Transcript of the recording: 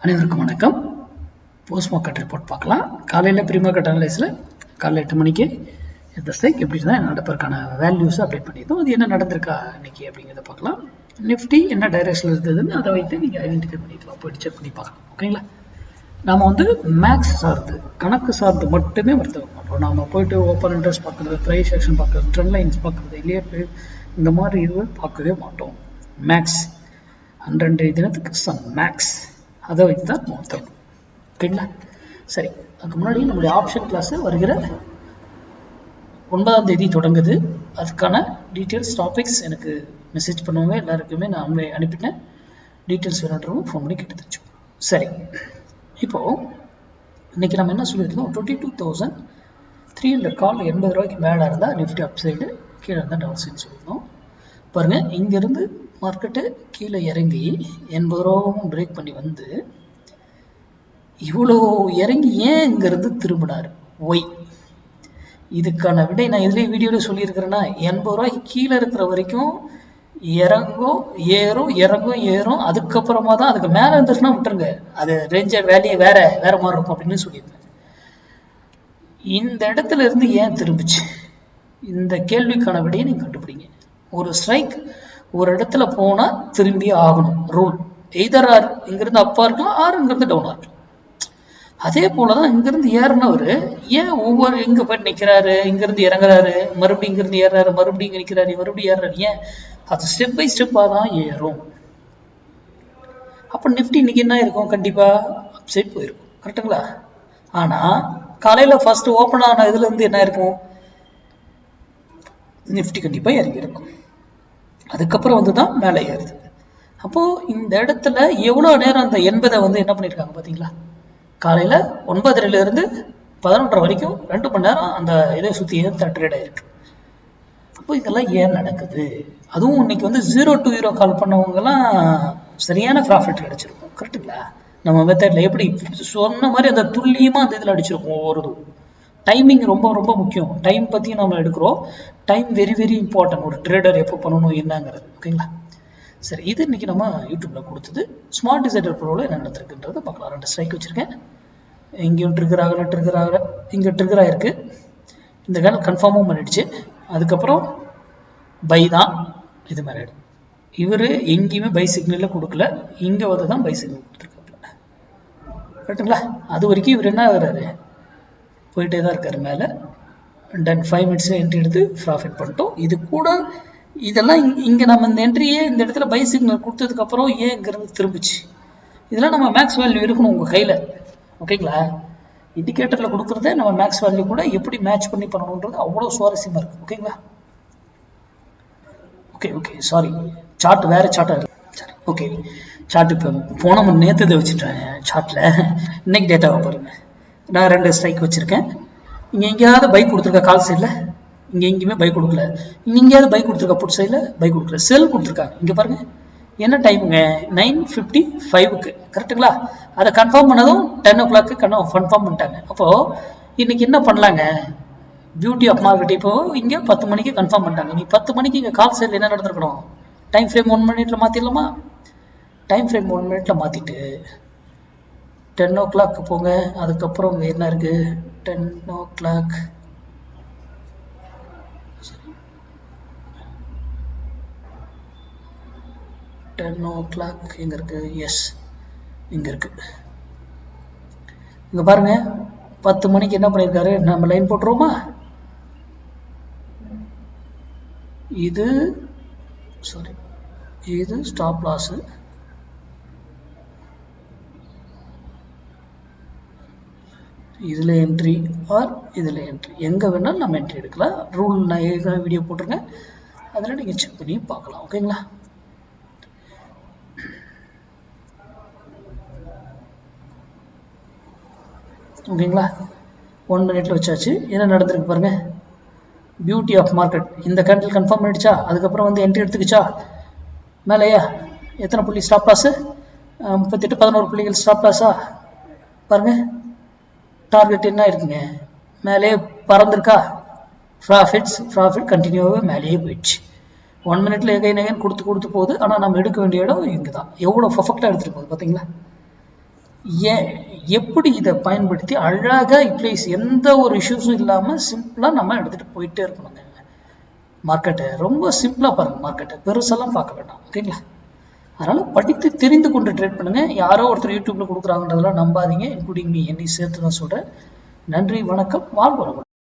அனைவருக்கும் வணக்கம். Post market report பார்க்கலாம். காலையில் ப்ரீ மார்க்கெட் அனலைஸில் காலையில் 8 மணிக்கு இந்த ஸ்ட்ரைக் எப்படி தான் நடப்பதற்கான வேல்யூஸை அப்டேட் பண்ணியிருந்தோம். அது என்ன நடந்திருக்கா இன்னைக்கு அப்படிங்கிறத பார்க்கலாம். நிஃப்டி என்ன டைரக்ஷனில் இருந்ததுன்னு அதை வைத்து நீங்கள் ஐடென்டிஃபை பண்ணிக்கலாம், போய்ட்டு செக் பண்ணி பார்க்கலாம். ஓகேங்களா? நாம் மேக்ஸ் சார்ந்து கணக்கு சார்ந்து மட்டுமே வர்த்தகம் பண்ணுறோம். நாம் போயிட்டு ஓப்பன் இன்ட்ரெஸ்ட் பார்க்குறது, ப்ரைஸ் ஆக்ஷன் பார்க்குறது, ட்ரெண்ட் லைன்ஸ் பார்க்குறது, இல்லையே இந்த மாதிரி இது பார்க்கவே மாட்டோம். மேக்ஸ் 102 தினத்துக்கு மேக்ஸ் அதை வைத்து தான் மொத்தம். ஓகேங்களா? சரி, அதுக்கு முன்னாடி நம்மளுடைய ஆப்ஷன் கிளாஸ் வருகிற 9ஆம் தேதி தொடங்குது. அதுக்கான டீட்டெயில்ஸ் டாபிக்ஸ் எனக்கு மெசேஜ் பண்ணுவாங்க. எல்லாருக்குமே நான் அனுப்பிட்டேன். டீட்டெயில்ஸ் வேணுன்றவங்க ஃபோன் பண்ணி கேட்டு தெரிஞ்சோம். சரி, இப்போது இன்றைக்கி நம்ம என்ன சொல்லியிருந்தோம், 22,300 கால் 80 ரூபாய்க்கு மேலே இருந்தால் நிஃப்டி அப் சைடு, கீழே இருந்தால் டவுன் சைடு சொல்லியிருந்தோம். பாருங்கள், இங்கேருந்து மார்க்கெட்டு கீழே இறங்கி 80 ரூபாவும் பிரேக் பண்ணி வந்து இவ்வளோ இறங்கி ஏன் இங்கேருந்து திரும்பினார்? ஒய்? இதுக்கான விடை நான் இதுலேயே வீடியோவில் சொல்லியிருக்கிறேன்னா, 80 ரூபாய்க்கு கீழே இருக்கிற வரைக்கும் இறங்கும் ஏறும், இறங்கும் ஏறும், அதுக்கப்புறமா தான் அதுக்கு மேலே இருந்துச்சுன்னா விட்டுருங்க, அது ரேஞ்ச வேலையை வேற மாதிரி இருக்கும் அப்படின்னு சொல்லியிருந்தேன். இந்த இடத்துல இருந்து ஏன் திரும்பிச்சு? இந்த கேள்விக்கான விடையை நீங்கள் கண்டுபிடிங்க. ஒரு ஸ்ட்ரைக் ஒரு இடத்துல போனால் திரும்பி ஆகணும், ரூல். எய்தர் ஆர் இங்கிருந்து அப்பா இருக்கலாம், ஆர் இங்கிருந்து டவுனாக இருக்கலாம். அதே போலதான் இங்கிருந்து ஏறினவர் ஏன் ஒவ்வொரு இங்க போய் நிற்கிறாரு, இங்கிருந்து இறங்குறாரு, மறுபடியும் இங்கிருந்து ஏறாரு, மறுபடியும் இங்கே நிற்கிறாரு, மறுபடியும் ஏறாரு? ஏன்? அது ஸ்டெப் பை ஸ்டெப்பாக தான் ஏறும். அப்போ நிஃப்டி இன்னைக்கு என்ன இருக்கும்? கண்டிப்பாக அப்சைட் போயிருக்கும். கரெக்டுங்களா? ஆனால் காலையில் ஃபர்ஸ்ட் ஓப்பன் ஆன இதுல இருந்து என்ன இருக்கும்? நிஃப்டி கண்டிப்பாக இறங்கி இருக்கும். அதுக்கப்புறம் தான் மேலே ஏறுது. அப்போது இந்த இடத்துல எவ்வளோ நேரம் அந்த 80 என்ன பண்ணியிருக்காங்க பார்த்தீங்களா? காலையில் 9:30 11:30 வரைக்கும் 2 மணி நேரம் அந்த இதை சுற்றி ட்ரேட் ஆயிருக்கு. அப்போ இதெல்லாம் ஏன் நடக்குது? அதுவும் இன்னைக்கு 0 to 0 கால் பண்ணவங்கலாம் சரியான ப்ராஃபிட் கிடைச்சிருக்கும். கரெக்டுங்களா? நம்ம மெத்தட்ல எப்படி சொன்ன மாதிரி அந்த துல்லியமாக அந்த இதில் அடிச்சிருக்கோம். ஒவ்வொருதும் டைமிங் ரொம்ப ரொம்ப முக்கியம். டைம் பற்றியும் நம்ம எடுக்கிறோம். டைம் வெரி வெரி இம்பார்ட்டன்ட், ஒரு ட்ரேடர் எப்போ பண்ணணும் என்னங்கிறது. ஓகேங்களா? சரி, இது இன்னைக்கு நம்ம யூடியூப்ல கொடுத்தது. ஸ்மார்ட் டிசைடர் ப்ரோவில் என்ன நடந்திருக்குன்றதை பார்க்கலாம். 2 ஸ்ட்ரைக் வச்சிருக்கேன். இங்கேயும் ட்ரிகர் ஆகல, இங்கே ட்ரிகர் ஆயிருக்கு. இந்த கேன் கன்ஃபார்மும் பண்ணிடுச்சு. அதுக்கப்புறம் பை தான் இது மாதிரி. இவர் எங்கேயுமே பை சிக்னலில் கொடுக்கல, இங்கே தான் பை சிக்னல் கொடுத்துருக்காப்புல. கரெக்டுங்களா? அது வரைக்கும் இவர் என்ன ஆகுறாரு? போயிட்டே தான் இருக்காரு மேலே. டன் 5 மினிட்ஸ் என்ட்ரி எடுத்து ப்ராஃபிட் பண்ணிட்டோம். இது கூட இதெல்லாம் இங்கே நம்ம இந்த என்ட்ரியே இந்த இடத்துல பை சிக்னல் கொடுத்ததுக்கப்புறம் ஏன் இங்கேருந்து திரும்பிச்சு? இதெல்லாம் நம்ம மேக்ஸ் வேல்யூ இருக்கணும் உங்கள் கையில். ஓகேங்களா? இண்டிகேட்டரில் கொடுக்குறதே நம்ம மேக்ஸ் வேல்யூ கூட எப்படி மேட்ச் பண்ணி பண்ணணுன்றது அவ்வளோ சுவாரஸ்யமாக இருக்குது. ஓகேங்களா? ஓகே சாரி, சார்ட் வேறு சார்ட்டாக இருக்குது. சரி, ஓகே. சார்ட் இப்போ போன நேற்று இதை வச்சுட்டேன். சார்ட்டில் இன்னைக்கு டேட்டாவை பாருங்கள். நான் 2 ஸ்ட்ரைக் வச்சுருக்கேன். இங்கே எங்கேயாவது பை கொடுத்துருக்கா? கால் சைடில் இங்கே எங்கேயுமே பை கொடுக்கல. இங்கே எங்கேயாவது பை கொடுத்துருக்கா? புட் சைடில் பை கொடுக்கல. செல் கொடுத்துருக்காங்க. இங்கே பாருங்கள், என்ன டைமுங்க? 9:55. கரெக்டுங்களா? அதை கன்ஃபார்ம் பண்ணதும் 10 o'clock கன்ஃபார்ம் பண்ணிட்டாங்க. அப்போது இன்னைக்கு என்ன பண்ணலாங்க? Beauty of market. இப்போ இங்கே 10 மணிக்கு கன்ஃபார்ம் பண்ணிட்டாங்க. நீ 10 மணிக்கு இங்கே கால் சைடில் என்ன நடந்திருக்கணும்? டைம் ஃப்ரேம் 1 minute மாற்றிடலாமா? டைம் ஃப்ரேம் 1 minute மாற்றிட்டு 10 o'clock போங்க. அதுக்கப்புறம் இங்கே என்ன இருக்குது? 10 o'clock. 10 o'clock எங்கே இருக்குது? எஸ், இங்கே இருக்குது. இங்கே பாருங்க, 10 மணிக்கு என்ன பண்ணியிருக்காரு? நம்ம லைன் போட்டுருவோமா? இது ஸ்டாப் லாஸு. இதில் என்ட்ரி ஆர் இதில் என்ட்ரி, எங்கே வேணாலும் நம்ம என்ட்ரி எடுக்கலாம். ரூல் நான் ஏற்கனவே வீடியோ போட்டிருக்கேன், அதில் நீங்கள் செக் பண்ணி பார்க்கலாம். ஓகேங்களா? ஓகேங்களா? 1 minute வச்சாச்சு. என்ன நடந்திருக்கு பாருங்க. பியூட்டி ஆஃப் மார்க்கெட் இந்த கேண்டில் கன்ஃபார்ம் பண்ணிடுச்சா? அதுக்கப்புறம் என்ட்ரி எடுத்துக்கிச்சா? மேலேயா எத்தனை புள்ளி ஸ்டாப் லாஸு? 38, 11 புள்ளிகள் ஸ்டாப் லாஸா? பாருங்க, டார்கெட் என்ன இருக்குங்க? மேலே பறந்துருக்கா? ப்ராஃபிட் கண்டினியூவாகவே மேலேயே போயிடுச்சு. 1 minute எகைன் கொடுத்து போகுது. ஆனால் நம்ம எடுக்க வேண்டிய இடம் இங்கே தான். எவ்வளோ பர்ஃபெக்டாக எடுத்துகிட்டு போகுது பார்த்தீங்களா? எப்படி இதை பயன்படுத்தி அழகா யூட்டிலைஸ் எந்த ஒரு இஷ்யூஸும் இல்லாமல் சிம்பிளாக நம்ம எடுத்துகிட்டு போயிட்டே இருக்கணுங்க. மார்க்கெட்டை ரொம்ப சிம்பிளாக பாருங்கள், மார்க்கெட்டை பெருசெல்லாம் பார்க்க வேண்டாம். ஓகேங்களா? அதனால் படித்து தெரிந்து கொண்டு ட்ரேட் பண்ணுங்கள். யாரோ ஒருத்தர் யூடியூப்பில் கொடுக்குறாங்கன்றதெல்லாம் நம்பாதீங்க. இன்க்ளூடிங் மீ, என்னை சேர்த்து தான் சொல்கிறேன். நன்றி, வணக்கம், வாழ்க வளமுடன்.